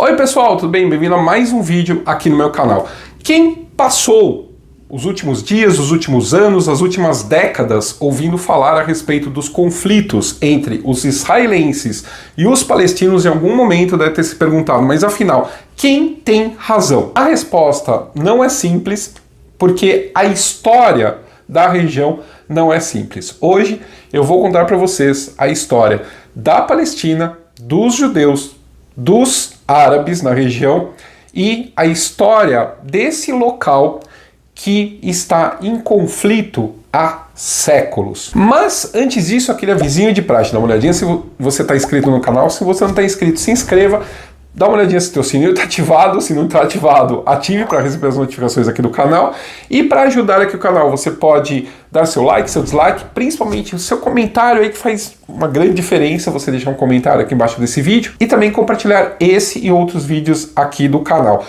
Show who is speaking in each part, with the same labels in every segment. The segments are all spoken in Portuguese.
Speaker 1: Oi pessoal, tudo bem? Bem-vindo a mais um vídeo aqui no meu canal. Quem passou os últimos dias, os últimos anos, as últimas décadas ouvindo falar a respeito dos conflitos entre os israelenses e os palestinos em algum momento deve ter se perguntado, mas afinal, quem tem razão? A resposta não é simples, porque a história da região não é simples. Hoje eu vou contar para vocês a história da Palestina, dos judeus, dos árabes na região e a história desse local que está em conflito há séculos. Mas antes disso, aquele avisinho de praxe, dá uma olhadinha se você está inscrito no canal. Se você não está inscrito, se inscreva. Dá uma olhadinha se o teu sininho está ativado. Se não está ativado, ative para receber as notificações aqui do canal. E para ajudar aqui o canal, você pode dar seu like, seu dislike, principalmente o seu comentário aí que faz uma grande diferença. Você deixar um comentário aqui embaixo desse vídeo e também compartilhar esse e outros vídeos aqui do canal.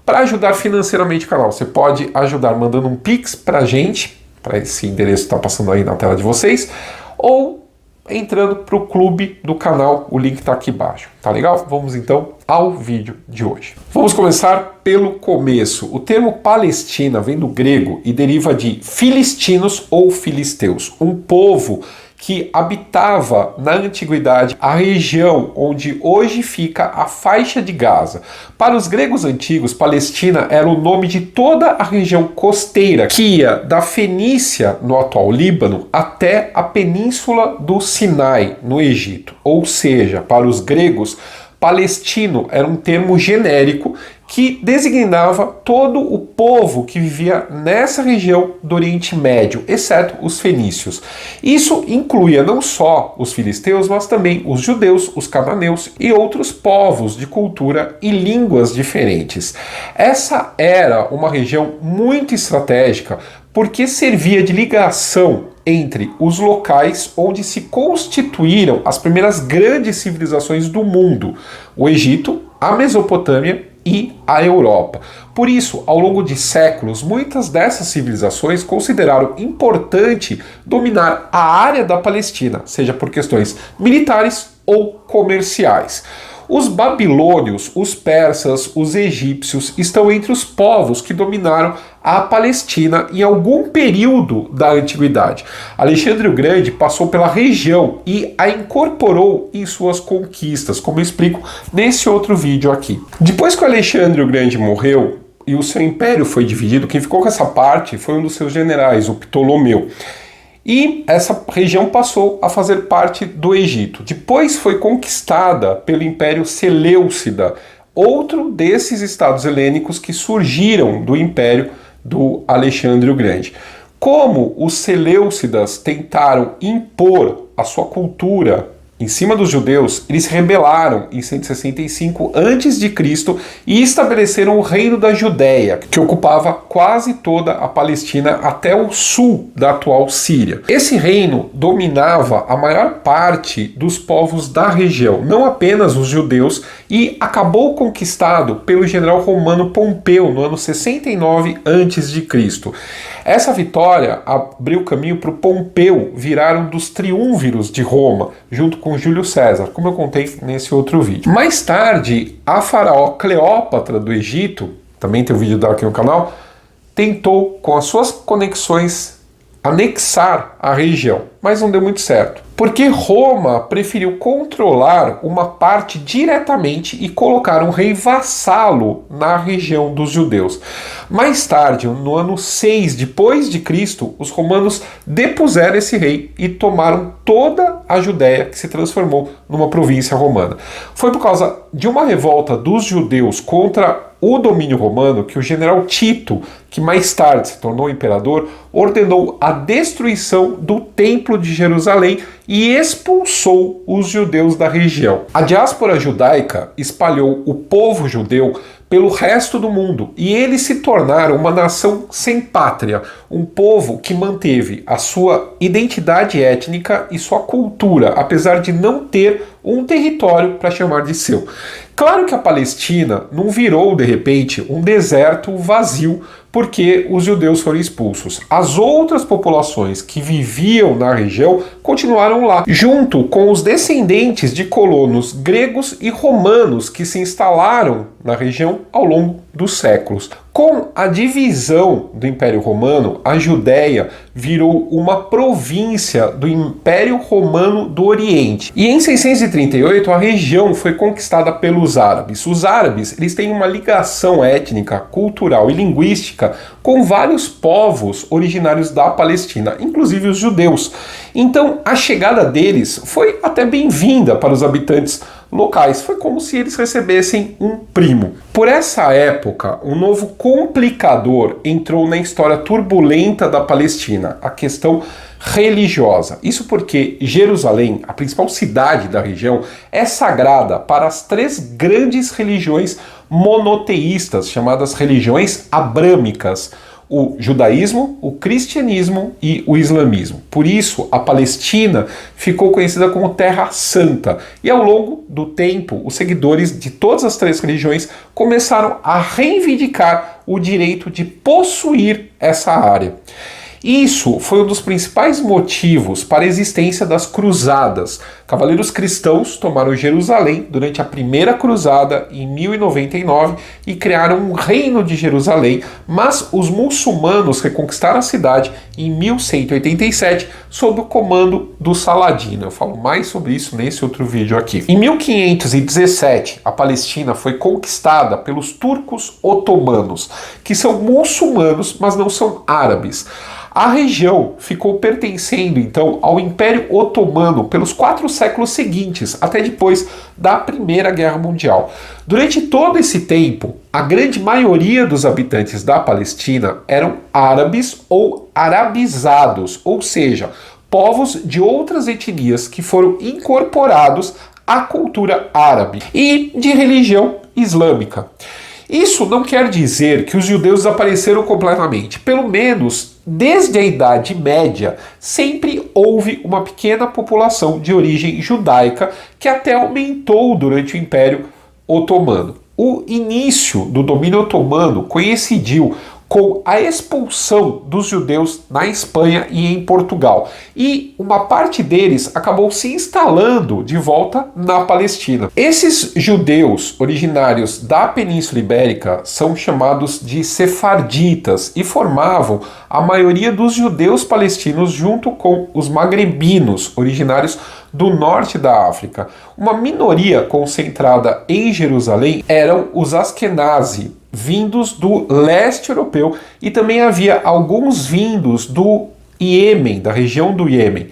Speaker 1: Para ajudar financeiramente o canal, você pode ajudar mandando um Pix para a gente, para esse endereço que está passando aí na tela de vocês, ou entrando para o clube do canal, o link está aqui embaixo, tá legal? Vamos então ao vídeo de hoje. Vamos começar pelo começo. O termo Palestina vem do grego e deriva de filistinos ou filisteus, um povo que habitava na antiguidade a região onde hoje fica a faixa de Gaza. Para os gregos antigos, Palestina era o nome de toda a região costeira que ia da Fenícia, no atual Líbano, até a península do Sinai, no Egito. Ou seja, para os gregos, palestino era um termo genérico que designava todo o povo que vivia nessa região do Oriente Médio, exceto os fenícios. Isso incluía não só os filisteus, mas também os judeus, os cananeus e outros povos de cultura e línguas diferentes. Essa era uma região muito estratégica porque servia de ligação entre os locais onde se constituíram as primeiras grandes civilizações do mundo, o Egito, a Mesopotâmia e a Europa. Por isso, ao longo de séculos, muitas dessas civilizações consideraram importante dominar a área da Palestina, seja por questões militares ou comerciais. Os babilônios, os persas, os egípcios estão entre os povos que dominaram a Palestina em algum período da antiguidade. Alexandre o Grande passou pela região e a incorporou em suas conquistas, como eu explico nesse outro vídeo aqui. Depois que o Alexandre o Grande morreu e o seu império foi dividido, quem ficou com essa parte foi um dos seus generais, o Ptolomeu. E essa região passou a fazer parte do Egito. Depois foi conquistada pelo Império Seleucida, outro desses estados helênicos que surgiram do Império do Alexandre o Grande. Como os seleucidas tentaram impor a sua cultura em cima dos judeus, eles se rebelaram em 165 a.C. e estabeleceram o Reino da Judéia, que ocupava quase toda a Palestina até o sul da atual Síria. Esse reino dominava a maior parte dos povos da região, não apenas os judeus, e acabou conquistado pelo general romano Pompeu no ano 69 a.C. Essa vitória abriu caminho para o Pompeu virar um dos triunviros de Roma, junto com Júlio César, como eu contei nesse outro vídeo. Mais tarde, a faraó Cleópatra do Egito, também tem um vídeo dela aqui no canal, tentou, com as suas conexões, anexar a região, mas não deu muito certo, porque Roma preferiu controlar uma parte diretamente e colocar um rei vassalo na região dos judeus. Mais tarde, no ano 6 depois de Cristo, os romanos depuseram esse rei e tomaram toda a Judéia, que se transformou numa província romana. Foi por causa de uma revolta dos judeus contra o domínio romano que o general Tito, que mais tarde se tornou imperador, ordenou a destruição do Templo de Jerusalém e expulsou os judeus da região. A diáspora judaica espalhou o povo judeu pelo resto do mundo, e eles se tornaram uma nação sem pátria, um povo que manteve a sua identidade étnica e sua cultura, apesar de não ter um território para chamar de seu. Claro que a Palestina não virou, de repente, um deserto vazio porque os judeus foram expulsos. As outras populações que viviam na região continuaram lá, junto com os descendentes de colonos gregos e romanos que se instalaram na região ao longo dos séculos. Com a divisão do Império Romano, a Judéia virou uma província do Império Romano do Oriente. E em 638 a região foi conquistada pelos árabes. Os árabes, eles têm uma ligação étnica, cultural e linguística com vários povos originários da Palestina, inclusive os judeus. Então, a chegada deles foi até bem-vinda para os habitantes locais. Foi como se eles recebessem um primo. Por essa época, um novo complicador entrou na história turbulenta da Palestina, a questão religiosa. Isso porque Jerusalém, a principal cidade da região, é sagrada para as três grandes religiões monoteístas, chamadas religiões abrâmicas: o judaísmo, o cristianismo e o islamismo. Por isso, a Palestina ficou conhecida como Terra Santa. E ao longo do tempo, os seguidores de todas as três religiões começaram a reivindicar o direito de possuir essa área. Isso foi um dos principais motivos para a existência das cruzadas. Cavaleiros cristãos tomaram Jerusalém durante a primeira cruzada em 1099 e criaram um reino de Jerusalém, mas os muçulmanos reconquistaram a cidade em 1187 sob o comando do Saladino. Eu falo mais sobre isso nesse outro vídeo aqui. Em 1517, a Palestina foi conquistada pelos turcos otomanos, que são muçulmanos, mas não são árabes. A região ficou pertencendo, então, ao Império Otomano pelos 4 séculos seguintes, até depois da Primeira Guerra Mundial. Durante todo esse tempo, a grande maioria dos habitantes da Palestina eram árabes ou arabizados, ou seja, povos de outras etnias que foram incorporados à cultura árabe e de religião islâmica. Isso não quer dizer que os judeus desapareceram completamente. Pelo menos, desde a Idade Média, sempre houve uma pequena população de origem judaica que até aumentou durante o Império Otomano. O início do domínio otomano coincidiu com a expulsão dos judeus na Espanha e em Portugal. E uma parte deles acabou se instalando de volta na Palestina. Esses judeus originários da Península Ibérica são chamados de sefarditas e formavam a maioria dos judeus palestinos junto com os magrebinos, originários do norte da África. Uma minoria concentrada em Jerusalém eram os Askenazi, vindos do leste europeu, e também havia alguns vindos do Iêmen, da região do Iêmen.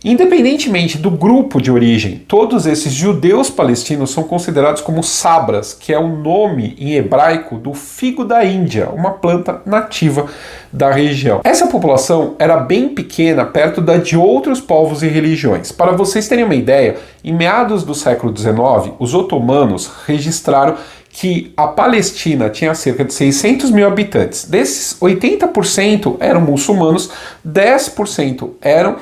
Speaker 1: Independentemente do grupo de origem, todos esses judeus palestinos são considerados como sabras, que é o nome em hebraico do figo da Índia, uma planta nativa da região. Essa população era bem pequena perto da de outros povos e religiões. Para vocês terem uma ideia, em meados do século XIX, os otomanos registraram que a Palestina tinha cerca de 600 mil habitantes. Desses, 80% eram muçulmanos, 10% eram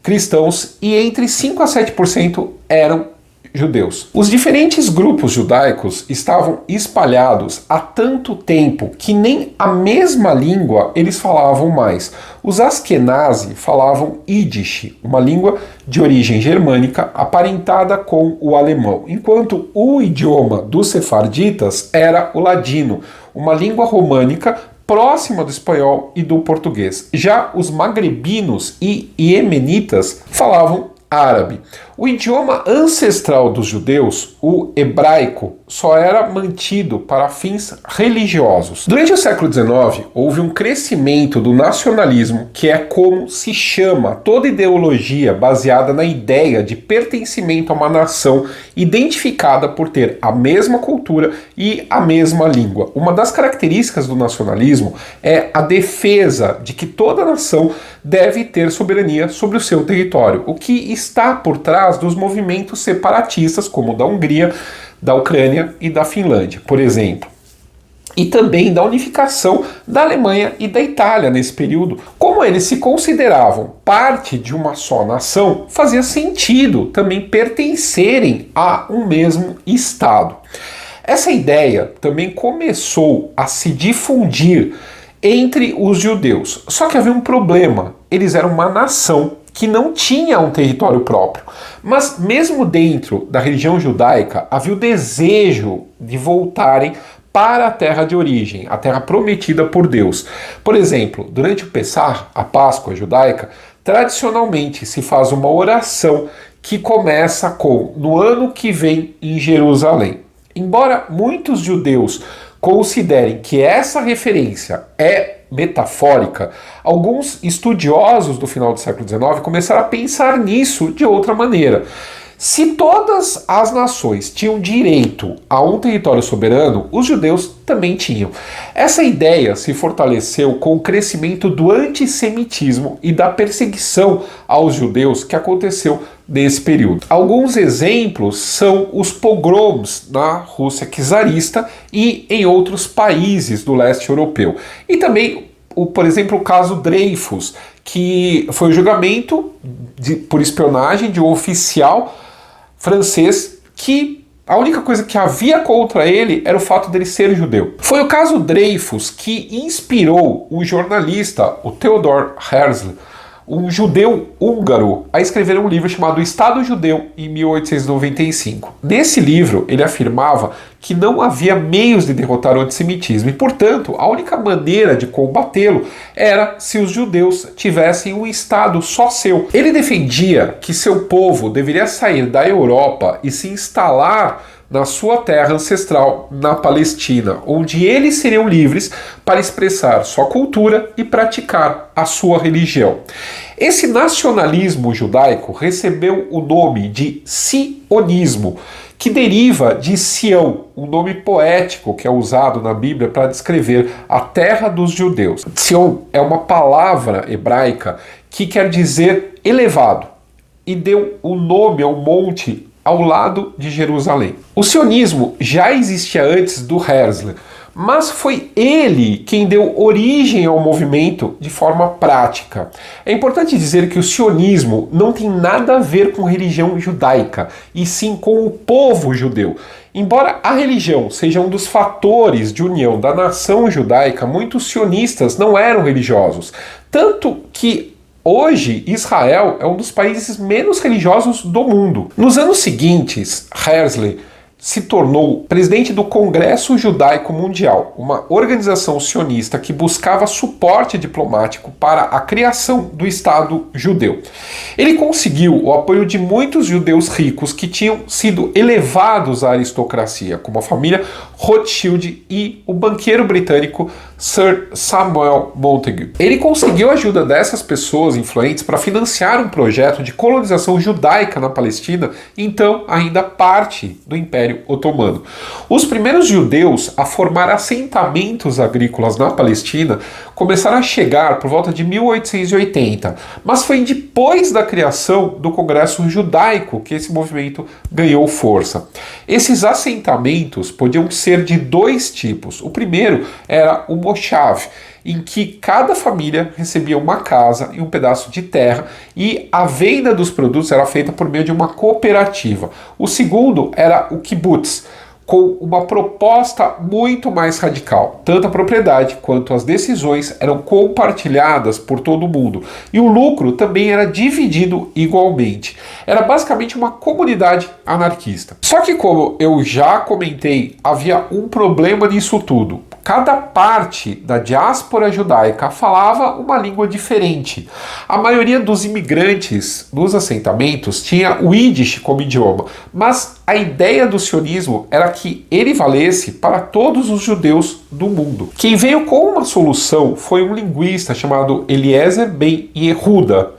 Speaker 1: cristãos e entre 5 a 7% eram judeus. Os diferentes grupos judaicos estavam espalhados há tanto tempo que nem a mesma língua eles falavam mais. Os Askenazi falavam Yiddish, uma língua de origem germânica aparentada com o alemão, enquanto o idioma dos sefarditas era o ladino, uma língua românica próxima do espanhol e do português. Já os magrebinos e iemenitas falavam árabe. O idioma ancestral dos judeus, o hebraico, só era mantido para fins religiosos. Durante o século XIX, houve um crescimento do nacionalismo, que é como se chama toda ideologia baseada na ideia de pertencimento a uma nação identificada por ter a mesma cultura e a mesma língua. Uma das características do nacionalismo é a defesa de que toda nação deve ter soberania sobre o seu território, o que está por trás dos movimentos separatistas, como o da Hungria, da Ucrânia e da Finlândia, por exemplo. e também da unificação da Alemanha e da Itália nesse período. Como eles se consideravam parte de uma só nação, fazia sentido também pertencerem a um mesmo Estado. Essa ideia também começou a se difundir entre os judeus. Só que havia um problema: eles eram uma nação que não tinha um território próprio. Mas mesmo dentro da religião judaica havia o desejo de voltarem para a terra de origem, a terra prometida por Deus. Por exemplo, durante o Pessah, a Páscoa judaica, tradicionalmente se faz uma oração que começa com "no ano que vem em Jerusalém". Embora muitos judeus considerem que essa referência é metafórica, alguns estudiosos do final do século XIX começaram a pensar nisso de outra maneira. Se todas as nações tinham direito a um território soberano, os judeus também tinham. Essa ideia se fortaleceu com o crescimento do antissemitismo e da perseguição aos judeus que aconteceu nesse período. Alguns exemplos são os pogroms na Rússia czarista e em outros países do leste europeu. E também, por exemplo, o caso Dreyfus, que foi o julgamento por espionagem de um oficial francês que a única coisa que havia contra ele era o fato dele ser judeu. Foi o caso Dreyfus que inspirou o jornalista, o Theodor Herzl, um judeu húngaro, a escrever um livro chamado Estado Judeu, em 1895. Nesse livro, ele afirmava que não havia meios de derrotar o antissemitismo e, portanto, a única maneira de combatê-lo era se os judeus tivessem um Estado só seu. Ele defendia que seu povo deveria sair da Europa e se instalar na sua terra ancestral, na Palestina, onde eles seriam livres para expressar sua cultura e praticar a sua religião. Esse nacionalismo judaico recebeu o nome de sionismo, que deriva de Sião, um nome poético que é usado na Bíblia para descrever a terra dos judeus. Sion é uma palavra hebraica que quer dizer elevado e deu o nome ao monte ao lado de Jerusalém. O sionismo já existia antes do Herzl, mas foi ele quem deu origem ao movimento de forma prática. É importante dizer que o sionismo não tem nada a ver com religião judaica, e sim com o povo judeu. Embora a religião seja um dos fatores de união da nação judaica, muitos sionistas não eram religiosos, tanto que hoje, Israel é um dos países menos religiosos do mundo. Nos anos seguintes, Herzl se tornou presidente do Congresso Judaico Mundial, uma organização sionista que buscava suporte diplomático para a criação do Estado judeu. Ele conseguiu o apoio de muitos judeus ricos que tinham sido elevados à aristocracia, como a família Rothschild e o banqueiro britânico Sir Samuel Montagu. Ele conseguiu a ajuda dessas pessoas influentes para financiar um projeto de colonização judaica na Palestina, então ainda parte do Império Otomano. Os primeiros judeus a formar assentamentos agrícolas na Palestina começaram a chegar por volta de 1880, mas foi depois da criação do Congresso Judaico que esse movimento ganhou força. Esses assentamentos podiam ser de dois tipos. O primeiro era o moshav, em que cada família recebia uma casa e um pedaço de terra e a venda dos produtos era feita por meio de uma cooperativa. O segundo era o kibbutz, com uma proposta muito mais radical. Tanto a propriedade quanto as decisões eram compartilhadas por todo mundo e o lucro também era dividido igualmente. Era basicamente uma comunidade anarquista. Só que, como eu já comentei, havia um problema nisso tudo. Cada parte da diáspora judaica falava uma língua diferente. A maioria dos imigrantes nos assentamentos tinha o Yiddish como idioma, mas a ideia do sionismo era que ele valesse para todos os judeus do mundo. Quem veio com uma solução foi um linguista chamado Eliezer Ben Yehuda.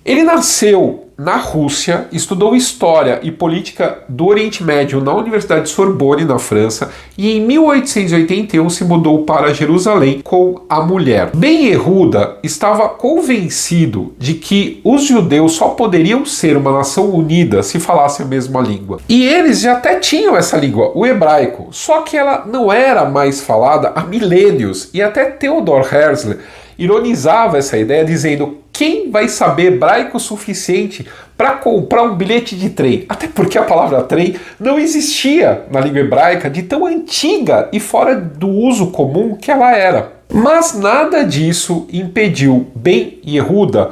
Speaker 1: Ele nasceu na Rússia, estudou História e Política do Oriente Médio na Universidade de Sorbonne, na França, e em 1881 se mudou para Jerusalém com a mulher. Ben Yehuda estava convencido de que os judeus só poderiam ser uma nação unida se falassem a mesma língua. E eles já até tinham essa língua, o hebraico, só que ela não era mais falada há milênios, e até Theodor Herzl ironizava essa ideia dizendo: quem vai saber hebraico suficiente para comprar um bilhete de trem? Até porque a palavra trem não existia na língua hebraica, de tão antiga e fora do uso comum que ela era. Mas nada disso impediu Ben Yehuda,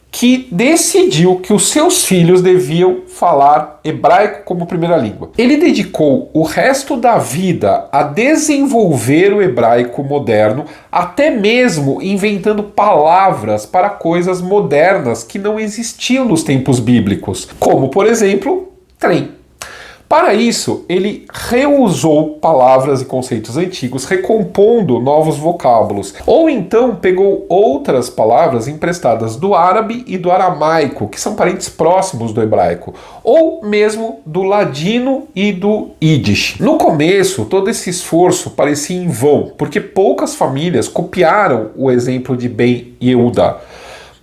Speaker 1: que decidiu que os seus filhos deviam falar hebraico como primeira língua. Ele dedicou o resto da vida a desenvolver o hebraico moderno, até mesmo inventando palavras para coisas modernas que não existiam nos tempos bíblicos, como, por exemplo, trem. Para isso, ele reusou palavras e conceitos antigos, recompondo novos vocábulos. Ou então pegou outras palavras emprestadas do árabe e do aramaico, que são parentes próximos do hebraico, ou mesmo do ladino e do Yiddish. No começo, todo esse esforço parecia em vão, porque poucas famílias copiaram o exemplo de Ben Yehuda.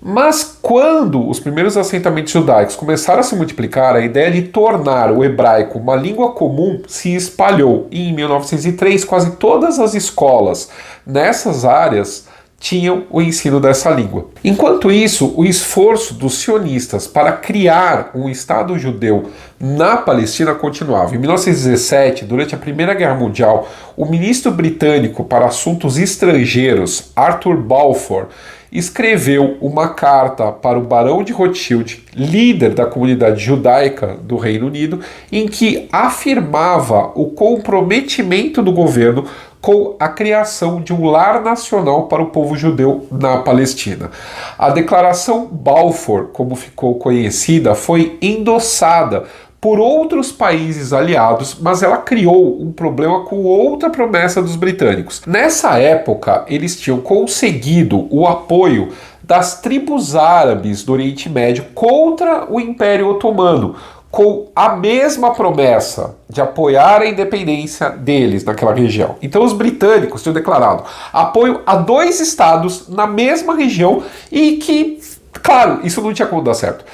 Speaker 1: Mas quando os primeiros assentamentos judaicos começaram a se multiplicar, a ideia de tornar o hebraico uma língua comum se espalhou. E em 1903, quase todas as escolas nessas áreas tinham o ensino dessa língua. Enquanto isso, o esforço dos sionistas para criar um Estado judeu na Palestina continuava. Em 1917, durante a Primeira Guerra Mundial, o ministro britânico para assuntos estrangeiros, Arthur Balfour, escreveu uma carta para o Barão de Rothschild, líder da comunidade judaica do Reino Unido, em que afirmava o comprometimento do governo com a criação de um lar nacional para o povo judeu na Palestina. A Declaração Balfour, como ficou conhecida, foi endossada por outros países aliados, mas ela criou um problema com outra promessa dos britânicos. Nessa época, eles tinham conseguido o apoio das tribos árabes do Oriente Médio contra o Império Otomano, com a mesma promessa de apoiar a independência deles naquela região. Então os britânicos tinham declarado apoio a 2 estados na mesma região e que, claro, isso não tinha como dar certo.